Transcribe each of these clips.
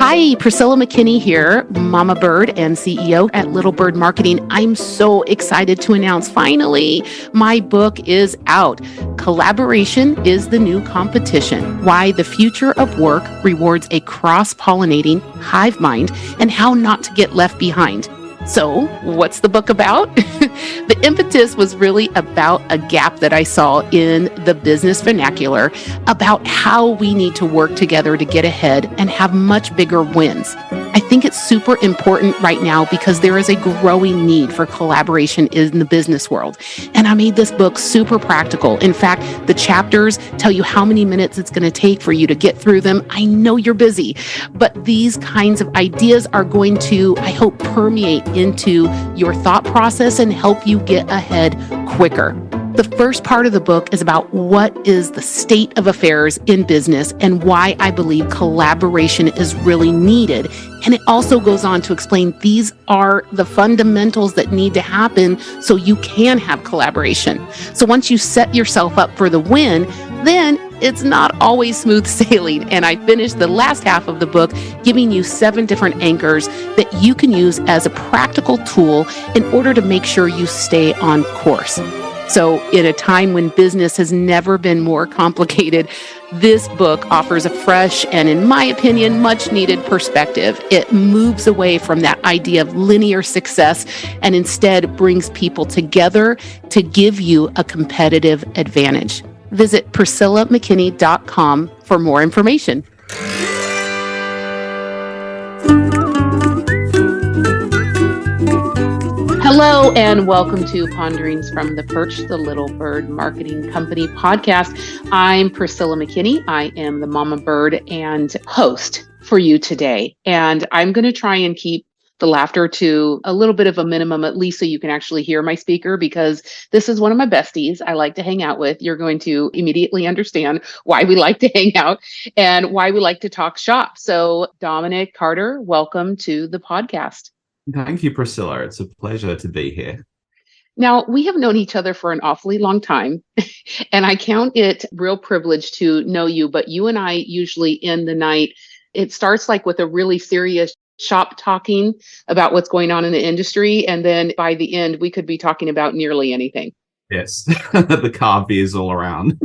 Hi, Priscilla McKinney here, Mama Bird and CEO at Little Bird Marketing. I'm so excited to announce finally my book is out. Collaboration is the new competition. Why the future of work rewards a cross-pollinating hive mind and how not to get left behind. So, what's the book about? The impetus was really about a gap that I saw in the business vernacular about how we need to work together to get ahead and have much bigger wins. I think it's super important right now because there is a growing need for collaboration in the business world. And I made this book super practical. In fact, the chapters tell you how many minutes it's going to take for you to get through them. I know you're busy, but these kinds of ideas are going to, I hope, permeate into your thought process and help you get ahead quicker. The first part of the book is about what is the state of affairs in business and why I believe collaboration is really needed. And it also goes on to explain these are the fundamentals that need to happen so you can have collaboration. So once you set yourself up for the win, then it's not always smooth sailing. And I finished the last half of the book giving you 7 different anchors that you can use as a practical tool in order to make sure you stay on course. So in a time when business has never been more complicated, this book offers a fresh and, in my opinion, much needed perspective. It moves away from that idea of linear success and instead brings people together to give you a competitive advantage. Visit PriscillaMcKinney.com for more information. Hello and welcome to Ponderings from the Perch, the Little Bird Marketing Company podcast. I'm Priscilla McKinney. I am the Mama Bird and host for you today. And I'm going to try and keep the laughter to a little bit of a minimum, at least so you can actually hear my speaker, because this is one of my besties I like to hang out with. You're going to immediately understand why we like to hang out and why we like to talk shop. So Dominic Carter, welcome to the podcast. Thank you, Priscilla. It's a pleasure to be here. Now, we have known each other for an awfully long time, and I count it real privilege to know you, but you and I usually end the night, it starts like with a really serious shop talking about what's going on in the industry, and then by the end, we could be talking about nearly anything. Yes, the car beers all around.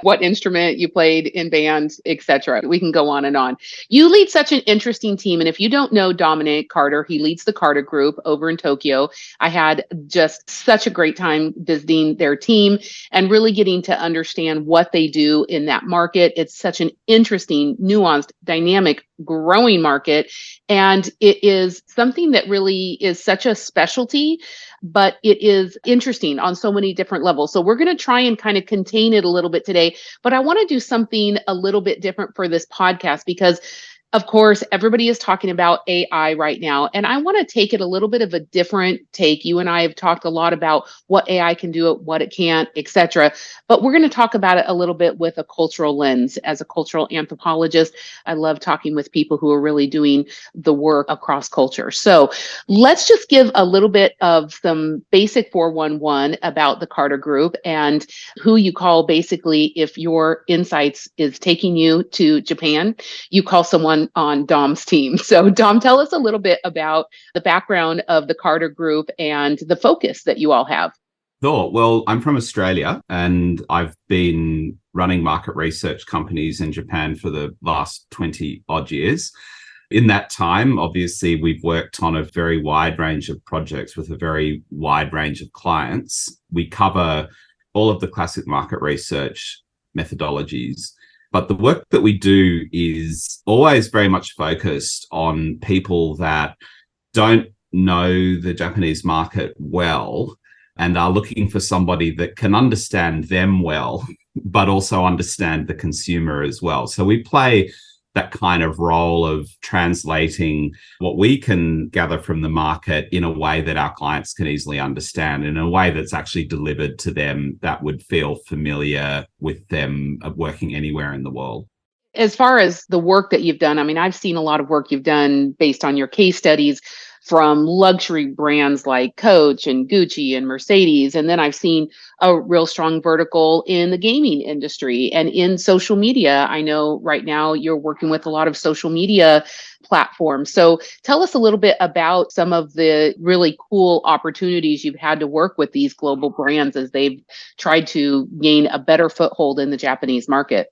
What instrument you played in bands, etc. We can go on and on. You lead such an interesting team. And if you don't know Dominic Carter, he leads the Carter Group over in Tokyo. I had just such a great time visiting their team and really getting to understand what they do in that market. It's such an interesting, nuanced, dynamic, growing market. And it is something that really is such a specialty, but it is interesting on so many different levels. So we're going to try and kind of contain it a little bit today, but I want to do something a little bit different for this podcast because, of course, everybody is talking about AI right now, and I want to take it a little bit of a different take. You and I have talked a lot about what AI can do, what it can't, etc. But we're going to talk about it a little bit with a cultural lens. As a cultural anthropologist, I love talking with people who are really doing the work across culture. So let's just give a little bit of some basic 411 about the Carter Group and who you call basically if your insights is taking you to Japan, you call someone on Dom's team. So Dom, tell us a little bit about the background of the Carter Group and the focus that you all have. Sure. Well, I'm from Australia and I've been running market research companies in Japan for the last 20 odd years. In that time, obviously, we've worked on a very wide range of projects with a very wide range of clients. We cover all of the classic market research methodologies. But the work that we do is always very much focused on people that don't know the Japanese market well and are looking for somebody that can understand them well, but also understand the consumer as well. So we play that kind of role of translating what we can gather from the market in a way that our clients can easily understand, in a way that's actually delivered to them that would feel familiar with them working anywhere in the world. As far as the work that you've done, I mean, I've seen a lot of work you've done based on your case studies from luxury brands like Coach and Gucci and Mercedes. And then I've seen a real strong vertical in the gaming industry and in social media. I know right now you're working with a lot of social media platforms. So tell us a little bit about some of the really cool opportunities you've had to work with these global brands as they've tried to gain a better foothold in the Japanese market.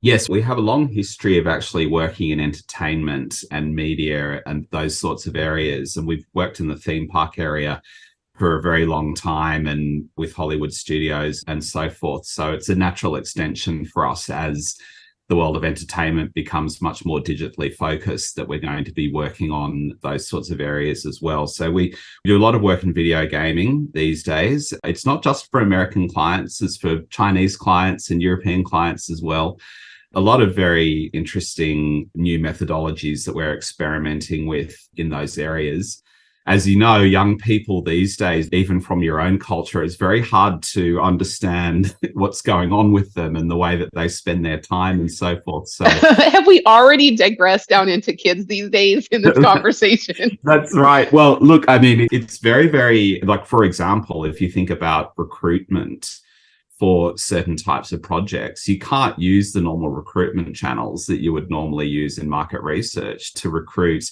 Yes, we have a long history of actually working in entertainment and media and those sorts of areas. And we've worked in the theme park area for a very long time and with Hollywood studios and so forth. So it's a natural extension for us as the world of entertainment becomes much more digitally focused that we're going to be working on those sorts of areas as well. So we do a lot of work in video gaming these days. It's not just for American clients, it's for Chinese clients and European clients as well. A lot of very interesting new methodologies that we're experimenting with in those areas. As you know, young people these days, even from your own culture, it's very hard to understand what's going on with them and the way that they spend their time and so forth. So have we already digressed down into kids these days in this conversation? That's right. Well, look, I mean, it's very, very, like, for example, if you think about recruitment for certain types of projects, you can't use the normal recruitment channels that you would normally use in market research to recruit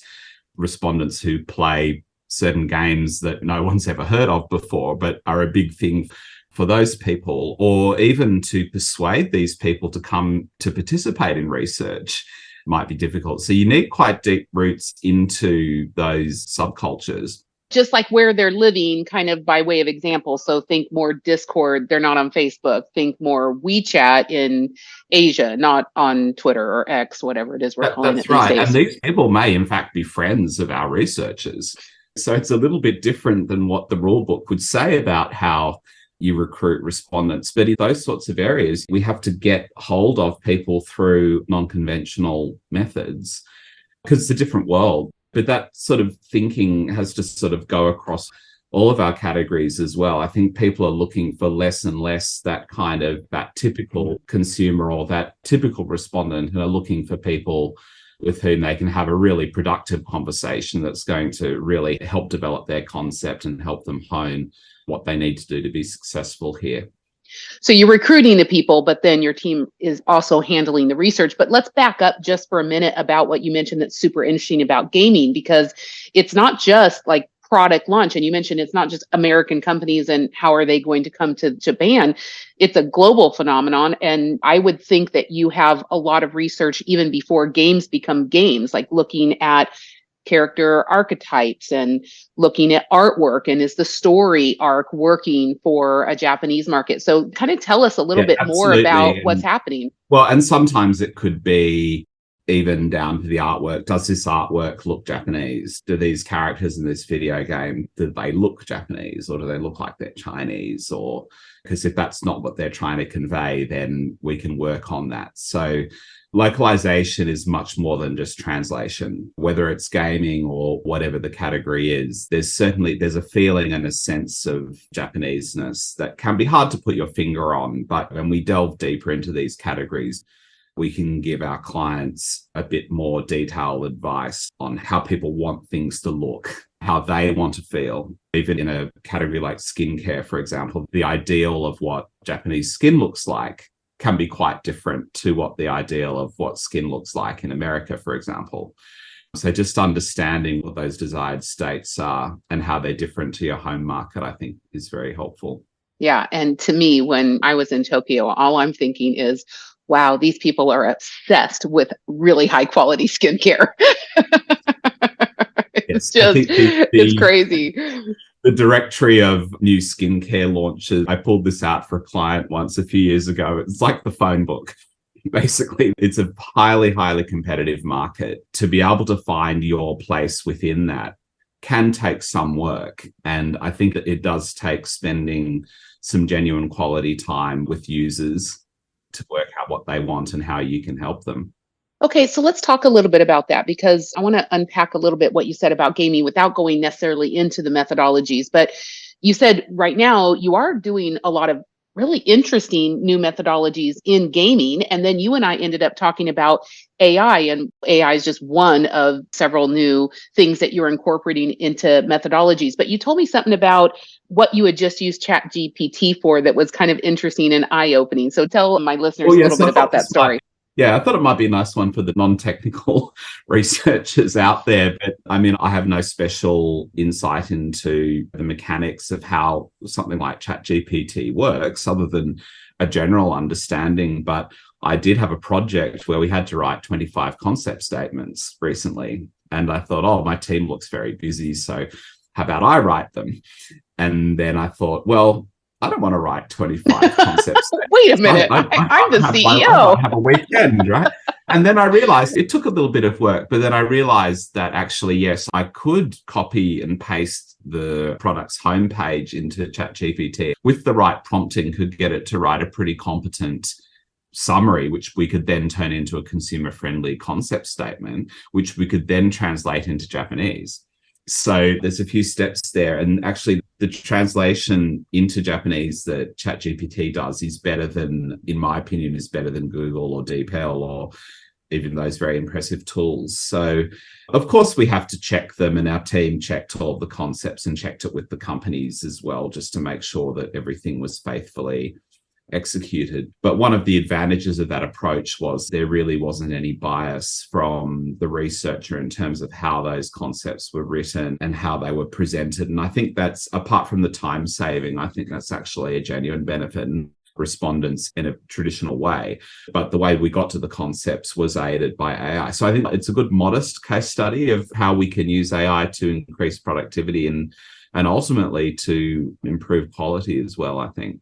respondents who play certain games that no one's ever heard of before, but are a big thing for those people, or even to persuade these people to come to participate in research might be difficult. So you need quite deep roots into those subcultures. Just like where they're living, kind of by way of example. So think more Discord, they're not on Facebook. Think more WeChat in Asia, not on Twitter or X, whatever it is we're calling it these days. And these people may in fact be friends of our researchers. So it's a little bit different than what the rule book would say about how you recruit respondents. But in those sorts of areas, we have to get hold of people through non-conventional methods because it's a different world. But that sort of thinking has to sort of go across all of our categories as well. I think people are looking for less and less that typical consumer or that typical respondent, and are looking for people with whom they can have a really productive conversation that's going to really help develop their concept and help them hone what they need to do to be successful here. So you're recruiting the people, but then your team is also handling the research. But let's back up just for a minute about what you mentioned that's super interesting about gaming, because it's not just like product launch. And you mentioned it's not just American companies and how are they going to come to Japan. It's a global phenomenon. And I would think that you have a lot of research even before games become games, like looking at character archetypes and looking at artwork, and is the story arc working for a Japanese market? So kind of tell us a little bit more about what's happening. Well, and sometimes it could be even down to the artwork. Does this artwork look Japanese? Do these characters in this video game, do they look Japanese, or do they look like they're Chinese? Or because if that's not what they're trying to convey, then we can work on that. So localization is much more than just translation, whether it's gaming or whatever the category is. There's a feeling and a sense of Japaneseness that can be hard to put your finger on. But when we delve deeper into these categories, we can give our clients a bit more detailed advice on how people want things to look, how they want to feel. Even in a category like skincare, for example, the ideal of what Japanese skin looks like can be quite different to what the ideal of what skin looks like in America, for example. So just understanding what those desired states are and how they're different to your home market, I think, is very helpful. Yeah. And to me, when I was in Tokyo, all I'm thinking is, wow, these people are obsessed with really high quality skincare. It's just, it's crazy. The directory of new skincare launches, I pulled this out for a client once a few years ago. It's like the phone book. Basically, it's a highly, highly competitive market. To be able to find your place within that can take some work. And I think that it does take spending some genuine quality time with users to work out what they want and how you can help them. Okay, so let's talk a little bit about that, because I want to unpack a little bit what you said about gaming without going necessarily into the methodologies. But you said right now you are doing a lot of really interesting new methodologies in gaming. And then you and I ended up talking about AI, and AI is just one of several new things that you're incorporating into methodologies. But you told me something about what you had just used ChatGPT for that was kind of interesting and eye-opening. So tell my listeners Well, a little yes, bit I thought about that this might story. Yeah, I thought it might be a nice one for the non-technical researchers out there. But I mean, I have no special insight into the mechanics of how something like ChatGPT works, other than a general understanding. But I did have a project where we had to write 25 concept statements recently. And I thought, oh, my team looks very busy, so how about I write them? And then I thought, well, I don't want to write 25 concepts. Wait a minute. I'm the I CEO. might have a weekend, right? And then I realized it took a little bit of work, but then I realized that actually, yes, I could copy and paste the product's homepage into ChatGPT with the right prompting, could get it to write a pretty competent summary, which we could then turn into a consumer-friendly concept statement, which we could then translate into Japanese. So there's a few steps there. And actually, the translation into Japanese that ChatGPT does is better than, in my opinion, is better than Google or DeepL or even those very impressive tools. So, of course, we have to check them. And our team checked all the concepts and checked it with the companies as well, just to make sure that everything was faithfully executed. But one of the advantages of that approach was there really wasn't any bias from the researcher in terms of how those concepts were written and how they were presented. And I think that's, apart from the time saving, I think that's actually a genuine benefit and respondents in a traditional way. But the way we got to the concepts was aided by AI. So I think it's a good modest case study of how we can use AI to increase productivity and ultimately to improve quality as well, I think.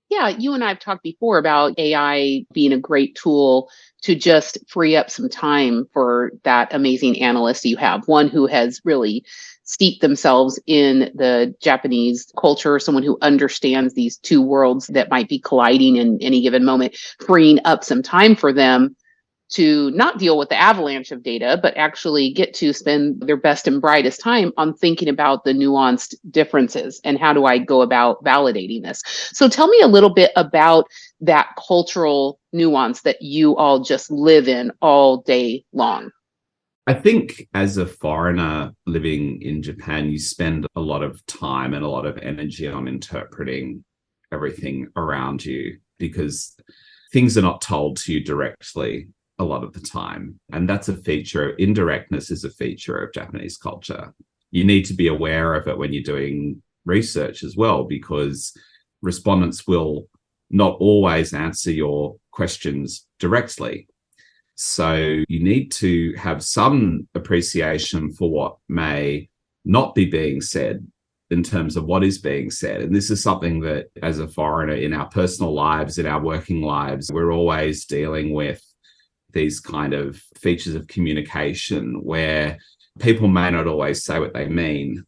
Yeah, you and I have talked before about AI being a great tool to just free up some time for that amazing analyst you have, one who has really steeped themselves in the Japanese culture, someone who understands these two worlds that might be colliding in any given moment, freeing up some time for them to not deal with the avalanche of data, but actually get to spend their best and brightest time on thinking about the nuanced differences and how do I go about validating this. So tell me a little bit about that cultural nuance that you all just live in all day long. I think as a foreigner living in Japan, you spend a lot of time and a lot of energy on interpreting everything around you because things are not told to you directly a lot of the time. And that's a feature, indirectness is a feature of Japanese culture. You need to be aware of it when you're doing research as well, because respondents will not always answer your questions directly. So you need to have some appreciation for what may not be being said in terms of what is being said. And this is something that as a foreigner in our personal lives, in our working lives, we're always dealing with these kind of features of communication where people may not always say what they mean.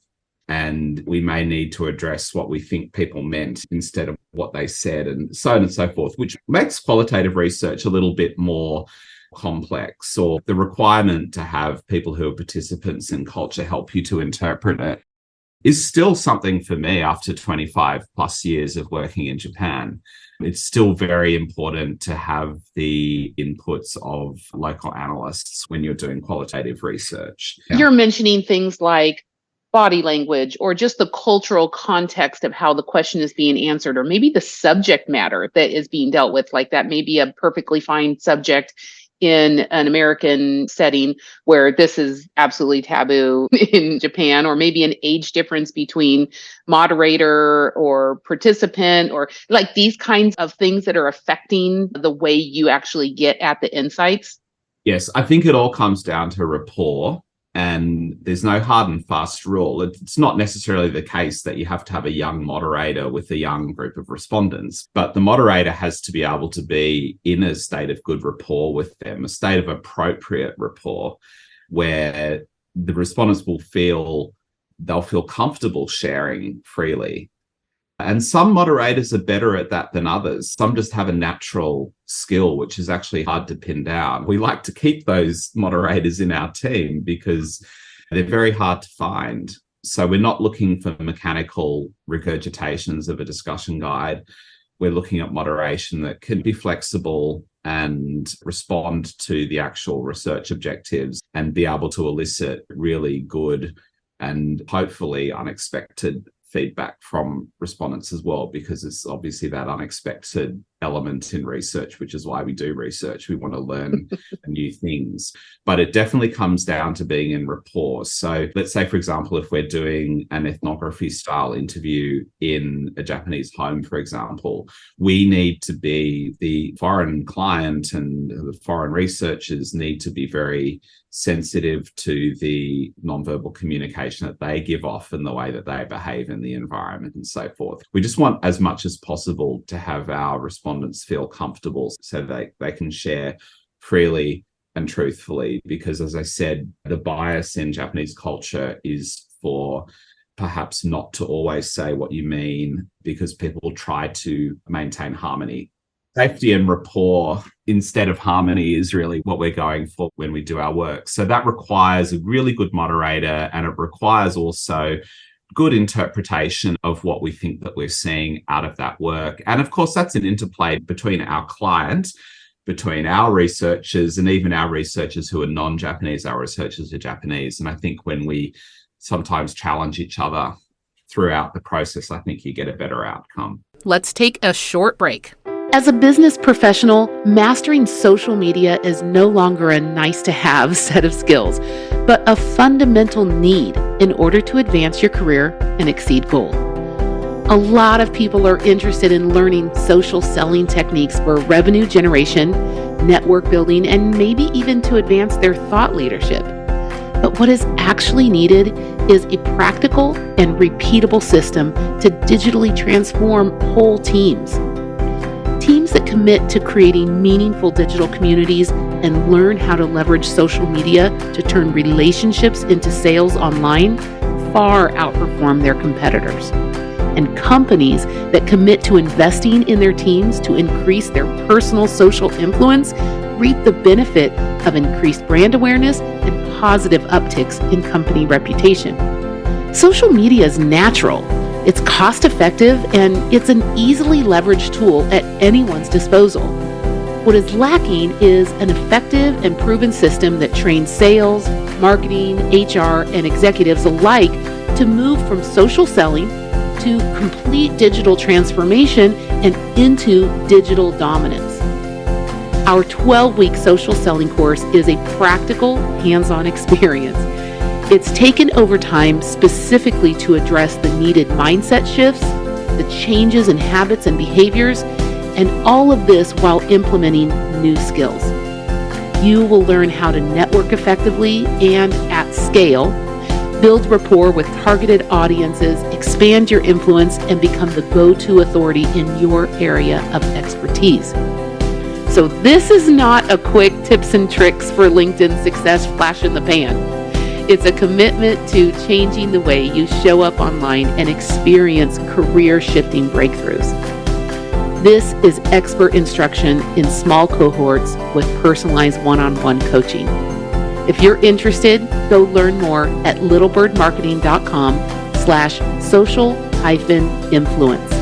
And we may need to address what we think people meant instead of what they said, and so on and so forth, which makes qualitative research a little bit more complex, or the requirement to have people who are participants in culture help you to interpret it is still something for me after 25 plus years of working in Japan. It's still very important to have the inputs of local analysts when you're doing qualitative research. Yeah. You're mentioning things like body language or just the cultural context of how the question is being answered, or maybe the subject matter that is being dealt with. Like that may be a perfectly fine subject in an American setting where this is absolutely taboo in Japan, or maybe an age difference between moderator or participant, or like these kinds of things that are affecting the way you actually get at the insights. Yes, I think it all comes down to rapport. And there's no hard and fast rule. It's not necessarily the case that you have to have a young moderator with a young group of respondents, but the moderator has to be able to be in a state of good rapport with them, a state of appropriate rapport, where the respondents they'll feel comfortable sharing freely. And some moderators are better at that than others. Some just have a natural skill, which is actually hard to pin down. We like to keep those moderators in our team because they're very hard to find. So we're not looking for mechanical regurgitations of a discussion guide. we're looking at moderation that can be flexible and respond to the actual research objectives and be able to elicit really good and hopefully unexpected feedback from respondents as well, because it's obviously that unexpected element in research, which is why we do research. We want to learn new things, but it definitely comes down to being in rapport. So let's say, for example, if we're doing an ethnography style interview in a Japanese home, for example, we need to be, the foreign client and the foreign researchers need to be very sensitive to the nonverbal communication that they give off and the way that they behave in the environment and so forth. We just want as much as possible to have our respondents feel comfortable so they can share freely and truthfully, because as I said, the bias in Japanese culture is for perhaps not to always say what you mean, because people try to maintain harmony. Safety and rapport instead of harmony is really what we're going for when we do our work. So that requires a really good moderator, and it requires also good interpretation of what we think that we're seeing out of that work. And of course, that's an interplay between our client, between our researchers, and even our researchers who are non-Japanese, our researchers are Japanese. And I think when we sometimes challenge each other throughout the process, I think you get a better outcome. Let's take a short break. As a business professional, mastering social media is no longer a nice-to-have set of skills, but a fundamental need in order to advance your career and exceed goals. A lot of people are interested in learning social selling techniques for revenue generation, network building, and maybe even to advance their thought leadership. But what is actually needed is a practical and repeatable system to digitally transform whole teams. Teams that commit to creating meaningful digital communities and learn how to leverage social media to turn relationships into sales online far outperform their competitors. And companies that commit to investing in their teams to increase their personal social influence reap the benefit of increased brand awareness and positive upticks in company reputation. Social media is natural. It's cost-effective, and it's an easily leveraged tool at anyone's disposal. What is lacking is an effective and proven system that trains sales, marketing, HR, and executives alike to move from social selling to complete digital transformation and into digital dominance. Our 12-week social selling course is a practical, hands-on experience. It's taken over time specifically to address the needed mindset shifts, the changes in habits and behaviors, and all of this while implementing new skills. You will learn how to network effectively and at scale, build rapport with targeted audiences, expand your influence, and become the go-to authority in your area of expertise. So this is not a quick tips and tricks for LinkedIn success flash in the pan. It's a commitment to changing the way you show up online and experience career-shifting breakthroughs. This is expert instruction in small cohorts with personalized one-on-one coaching. If you're interested, go learn more at littlebirdmarketing.com/social-influence.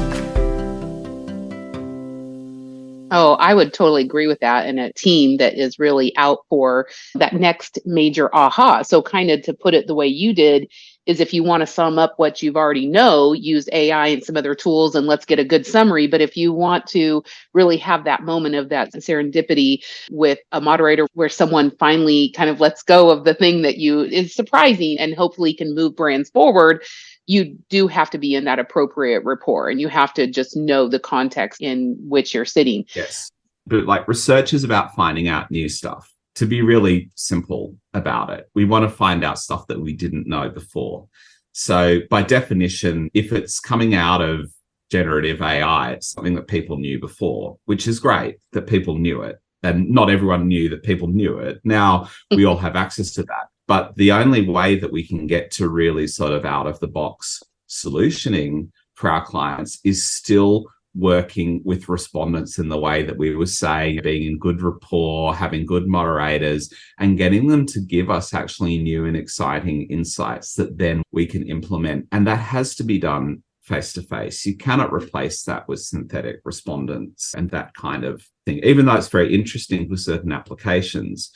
Oh, I would totally agree with that. And a team that is really out for that next major aha. So kind of to put it the way you did is, if you want to sum up what you've already know, use AI and some other tools and let's get a good summary. But if you want to really have that moment of that serendipity with a moderator where someone finally kind of lets go of the thing that is surprising and hopefully can move brands forward, you do have to be in that appropriate rapport, and you have to just know the context in which you're sitting. Yes. But like, research is about finding out new stuff. To be really simple about it, we want to find out stuff that we didn't know before. So by definition, if it's coming out of generative AI, it's something that people knew before, which is great that people knew it. And not everyone knew that people knew it. Now we all have access to that. But the only way that we can get to really sort of out of the box solutioning for our clients is still working with respondents in the way that we were saying, being in good rapport, having good moderators, and getting them to give us actually new and exciting insights that then we can implement. And that has to be done face to face. You cannot replace that with synthetic respondents and that kind of thing, even though it's very interesting for certain applications.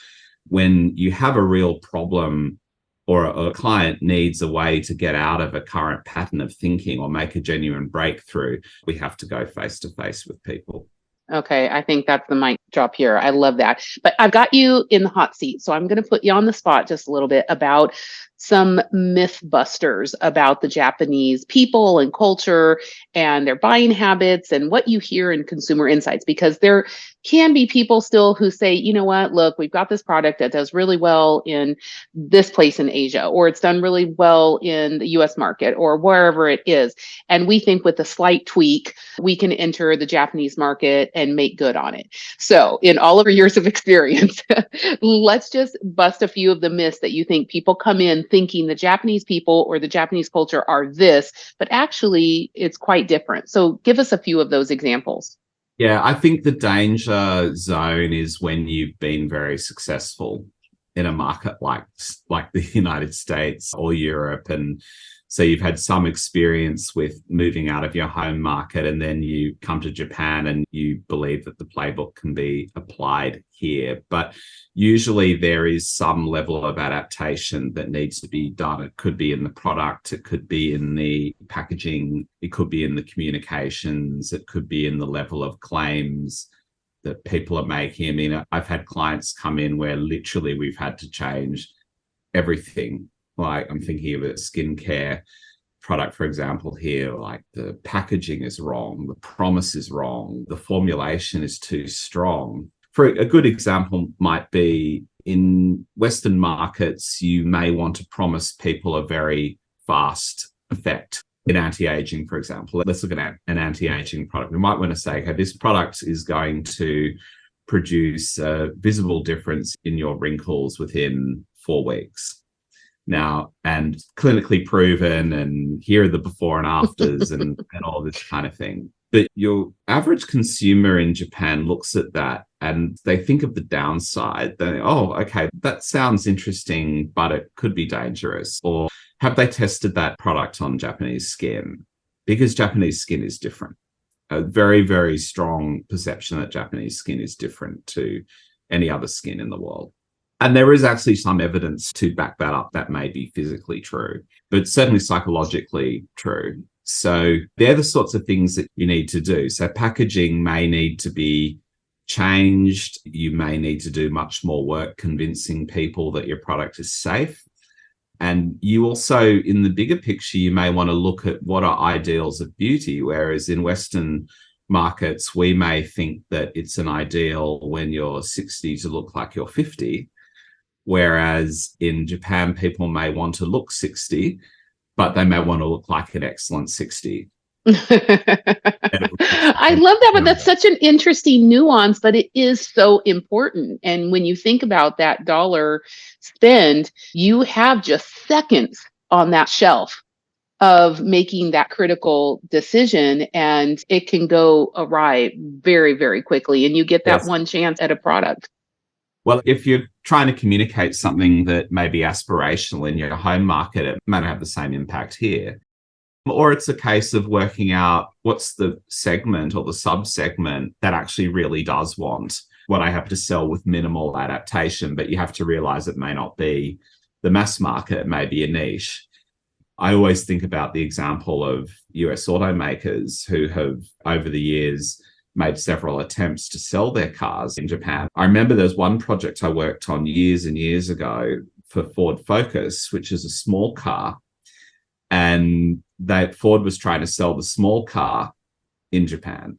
When you have a real problem or a client needs a way to get out of a current pattern of thinking or make a genuine breakthrough, we have to go face to face with people. Okay, I think that's the mic drop here. I love that. But I've got you in the hot seat. So I'm going to put you on the spot just a little bit about some myth busters about the Japanese people and culture and their buying habits and what you hear in consumer insights, because there can be people still who say, you know what, look, we've got this product that does really well in this place in Asia, or it's done really well in the US market or wherever it is. And we think with a slight tweak, we can enter the Japanese market and make good on it. So in all of your years of experience, let's just bust a few of the myths that you think people come in thinking the Japanese people or the Japanese culture are this, but actually it's quite different. So give us a few of those examples. Yeah, I think the danger zone is when you've been very successful in a market like the United States or Europe. And so you've had some experience with moving out of your home market, and then you come to Japan and you believe that the playbook can be applied here. But usually there is some level of adaptation that needs to be done. It could be in the product, it could be in the packaging, it could be in the communications, it could be in the level of claims that people are making. I mean, I've had clients come in where literally we've had to change everything. Like I'm thinking of a skincare product, for example, here, like the packaging is wrong, the promise is wrong, the formulation is too strong. For a good example might be in Western markets, you may want to promise people a very fast effect. In anti-aging, for example, let's look at an anti-aging product. We might want to say, okay, this product is going to produce a visible difference in your wrinkles within 4 weeks. Now, and clinically proven, and here are the before and afters and all this kind of thing. But your average consumer in Japan looks at that and they think of the downside. They, oh, okay, that sounds interesting, but it could be dangerous. Or have they tested that product on Japanese skin? Because Japanese skin is different. A very, very strong perception that Japanese skin is different to any other skin in the world. And there is actually some evidence to back that up. That may be physically true, but certainly psychologically true. So they're the sorts of things that you need to do. So packaging may need to be changed. You may need to do much more work convincing people that your product is safe. And you also, in the bigger picture, you may want to look at what are ideals of beauty, whereas in Western markets, we may think that it's an ideal when you're 60 to look like you're 50. Whereas in Japan, people may want to look 60, but they may want to look like an excellent 60. I love that, but that's such an interesting nuance, but it is so important. And when you think about that dollar spend, you have just seconds on that shelf of making that critical decision, and it can go awry very, very quickly. And you get that one chance at a product. Well, if you're trying to communicate something that may be aspirational in your home market, it may not have the same impact here. Or it's a case of working out what's the segment or the sub-segment that actually really does want what I have to sell with minimal adaptation, but you have to realize it may not be the mass market, it may be a niche. I always think about the example of US automakers who have, over the years, made several attempts to sell their cars in Japan. I remember there's one project I worked on years and years ago for Ford Focus, which is a small car. And Ford was trying to sell the small car in Japan.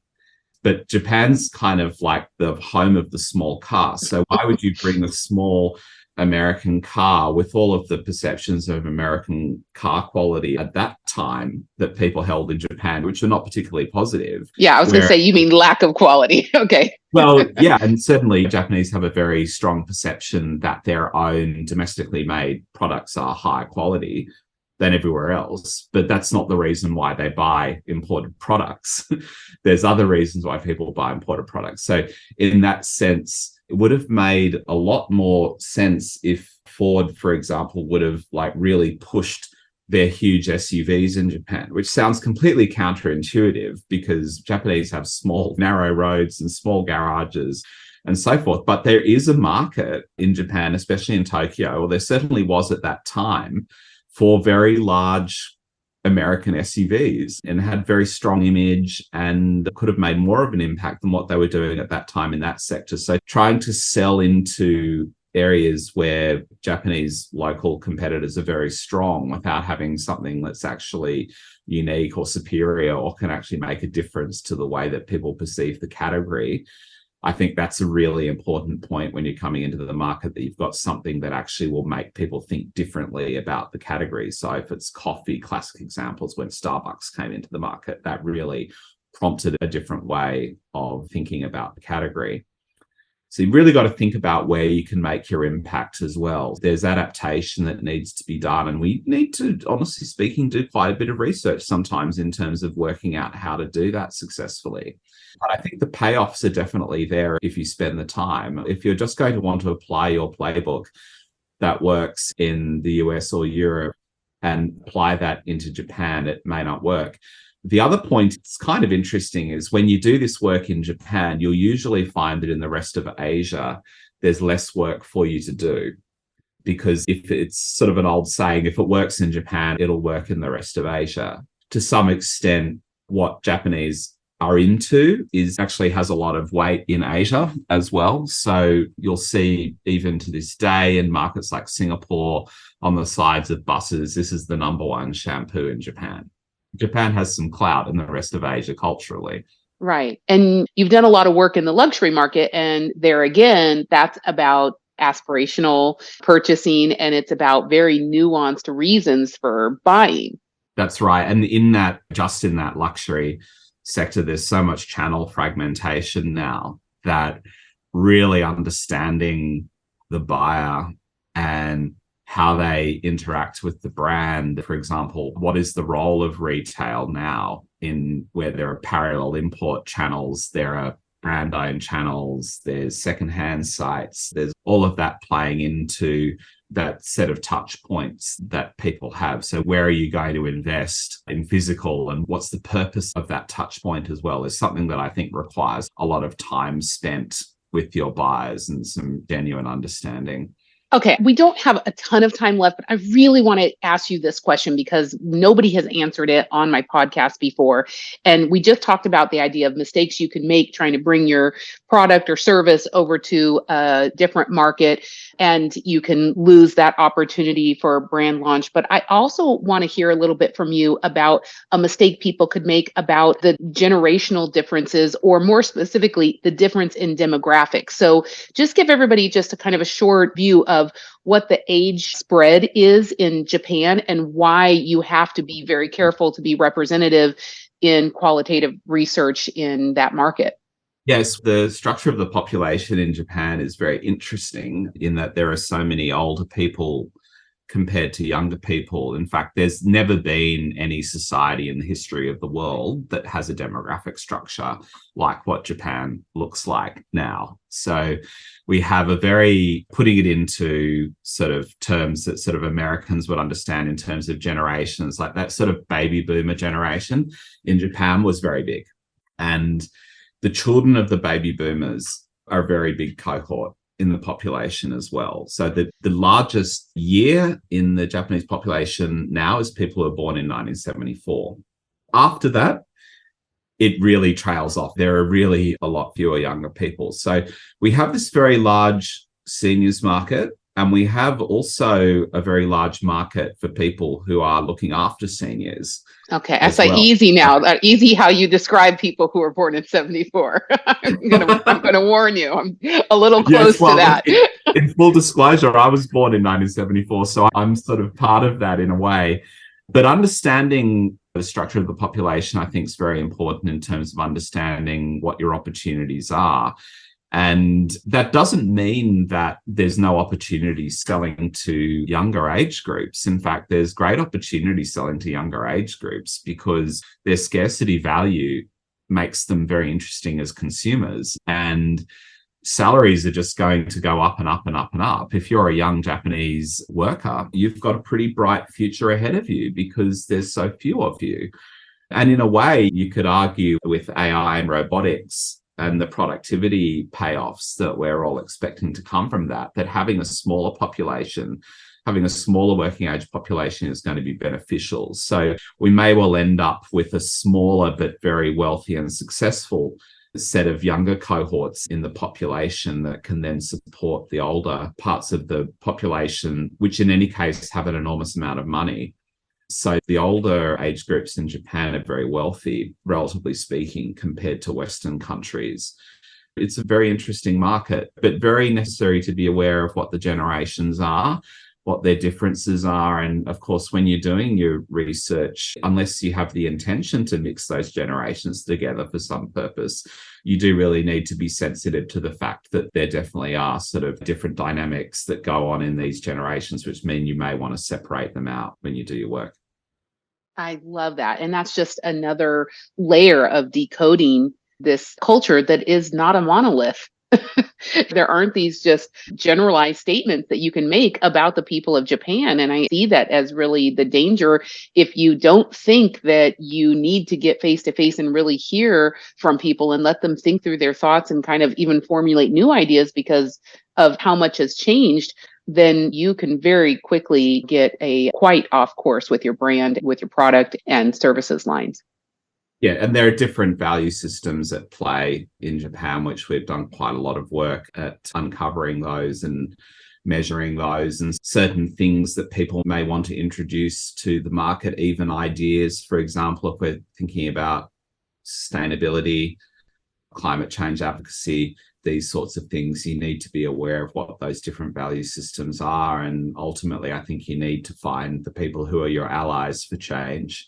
But Japan's kind of like the home of the small car. So why would you bring a small American car with all of the perceptions of American car quality at that time that people held in Japan, which were not particularly positive? Yeah, I was going to say, you mean lack of quality. Okay. Well, yeah, and certainly Japanese have a very strong perception that their own domestically made products are higher quality than everywhere else. But that's not the reason why they buy imported products. There's other reasons why people buy imported products. So in that sense, it would have made a lot more sense if Ford, for example, would have like really pushed their huge SUVs in Japan, which sounds completely counterintuitive because Japanese have small, narrow roads and small garages and so forth. But there is a market in Japan, especially in Tokyo, or there certainly was at that time, for very large American SUVs, and had very strong image and could have made more of an impact than what they were doing at that time in that sector. So trying to sell into areas where Japanese local competitors are very strong without having something that's actually unique or superior or can actually make a difference to the way that people perceive the category. I think that's a really important point when you're coming into the market, that you've got something that actually will make people think differently about the category. So if it's coffee, classic examples, when Starbucks came into the market, that really prompted a different way of thinking about the category. So you've really got to think about where you can make your impact as well. There's adaptation that needs to be done. And we need to, honestly speaking, do quite a bit of research sometimes in terms of working out how to do that successfully. But I think the payoffs are definitely there if you spend the time. If you're just going to want to apply your playbook that works in the US or Europe and apply that into Japan, it may not work. The other point that's kind of interesting is when you do this work in Japan, you'll usually find that in the rest of Asia, there's less work for you to do. Because if it's sort of an old saying, if it works in Japan, it'll work in the rest of Asia. To some extent, what Japanese are into is actually has a lot of weight in Asia as well. So you'll see even to this day in markets like Singapore, on the sides of buses, this is the number one shampoo in Japan. Japan has some clout in the rest of Asia culturally. Right. And you've done a lot of work in the luxury market. And there again, that's about aspirational purchasing, and it's about very nuanced reasons for buying. That's right. And in that, just in that luxury sector, there's so much channel fragmentation now that really understanding the buyer and how they interact with the brand. For example, what is the role of retail now in where there are parallel import channels, there are brand-owned channels, there's secondhand sites, there's all of that playing into that set of touch points that people have. So where are you going to invest in physical, and what's the purpose of that touch point as well, is something that I think requires a lot of time spent with your buyers and some genuine understanding. Okay, we don't have a ton of time left, but I really want to ask you this question because nobody has answered it on my podcast before. And we just talked about the idea of mistakes you can make trying to bring your product or service over to a different market, and you can lose that opportunity for a brand launch. But I also want to hear a little bit from you about a mistake people could make about the generational differences, or more specifically, the difference in demographics. So just give everybody just a kind of a short view of what the age spread is in Japan and why you have to be very careful to be representative in qualitative research in that market. Yes, the structure of the population in Japan is very interesting in that there are so many older people compared to younger people. In fact, there's never been any society in the history of the world that has a demographic structure like what Japan looks like now. So we have a very, putting it into sort of terms that sort of Americans would understand in terms of generations, like that sort of baby boomer generation in Japan was very big. And the children of the baby boomers are a very big cohort in the population as well. So the largest year in the Japanese population now is people who are born in 1974. After that, it really trails off. There are really a lot fewer younger people. So we have this very large seniors market, and we have also a very large market for people who are looking after seniors. Okay, I say easy now. Easy how you describe people who were born in 74. I'm gonna warn you. I'm a little close to that. In full disclosure, I was born in 1974, so I'm sort of part of that in a way. But understanding the structure of the population, I think, is very important in terms of understanding what your opportunities are. And that doesn't mean that there's no opportunity selling to younger age groups. In fact, there's great opportunity selling to younger age groups because their scarcity value makes them very interesting as consumers. And salaries are just going to go up and up and up and up. If you're a young Japanese worker, you've got a pretty bright future ahead of you because there's so few of you. And in a way, you could argue with AI and robotics and the productivity payoffs that we're all expecting to come from that having a smaller population, having a smaller working age population is going to be beneficial. So we may well end up with a smaller but very wealthy and successful set of younger cohorts in the population that can then support the older parts of the population, which in any case have an enormous amount of money. So the older age groups in Japan are very wealthy, relatively speaking, compared to Western countries. It's a very interesting market, but very necessary to be aware of what the generations are, what their differences are. And of course, when you're doing your research, unless you have the intention to mix those generations together for some purpose, you do really need to be sensitive to the fact that there definitely are sort of different dynamics that go on in these generations, which mean you may want to separate them out when you do your work. I love that. And that's just another layer of decoding this culture that is not a monolith. There aren't these just generalized statements that you can make about the people of Japan. And I see that as really the danger if you don't think that you need to get face to face and really hear from people and let them think through their thoughts and kind of even formulate new ideas because of how much has changed. Then you can very quickly get quite off course with your brand, with your product and services lines. Yeah, and there are different value systems at play in Japan, which we've done quite a lot of work at uncovering those and measuring those, and certain things that people may want to introduce to the market, even ideas. For example, if we're thinking about sustainability, climate change advocacy, these sorts of things, you need to be aware of what those different value systems are. And ultimately, I think you need to find the people who are your allies for change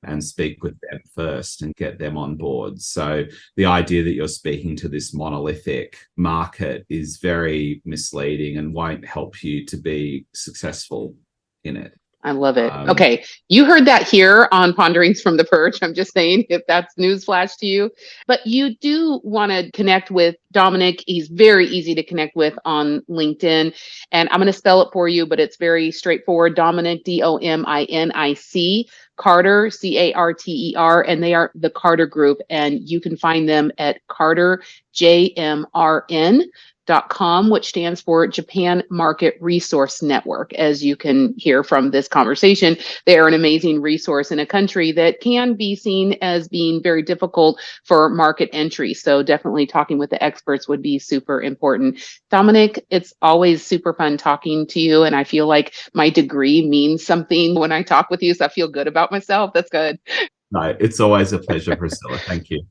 and speak with them first and get them on board. So the idea that you're speaking to this monolithic market is very misleading and won't help you to be successful in it. I love it. Okay. You heard that here on Ponderings from the Perch. I'm just saying if that's newsflash to you. But you do want to connect with Dominic. He's very easy to connect with on LinkedIn. And I'm going to spell it for you, but it's very straightforward. Dominic, Dominic, Carter, Carter. And they are the Carter Group. And you can find them at carterjmrn.com, which stands for Japan Market Resource Network. As you can hear from this conversation, they are an amazing resource in a country that can be seen as being very difficult for market entry. So definitely talking with the experts would be super important. Dominic, it's always super fun talking to you. And I feel like my degree means something when I talk with you. So I feel good about myself. That's good. No, it's always a pleasure, Priscilla. Thank you.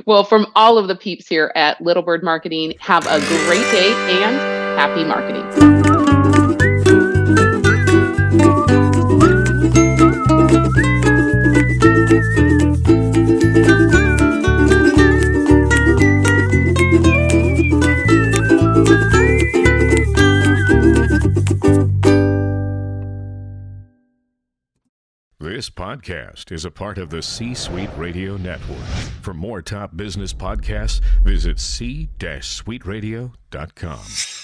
Well, from all of the peeps here at Little Bird Marketing, have a great day and happy marketing. This podcast is a part of the C-Suite Radio Network. For more top business podcasts, visit c-suiteradio.com.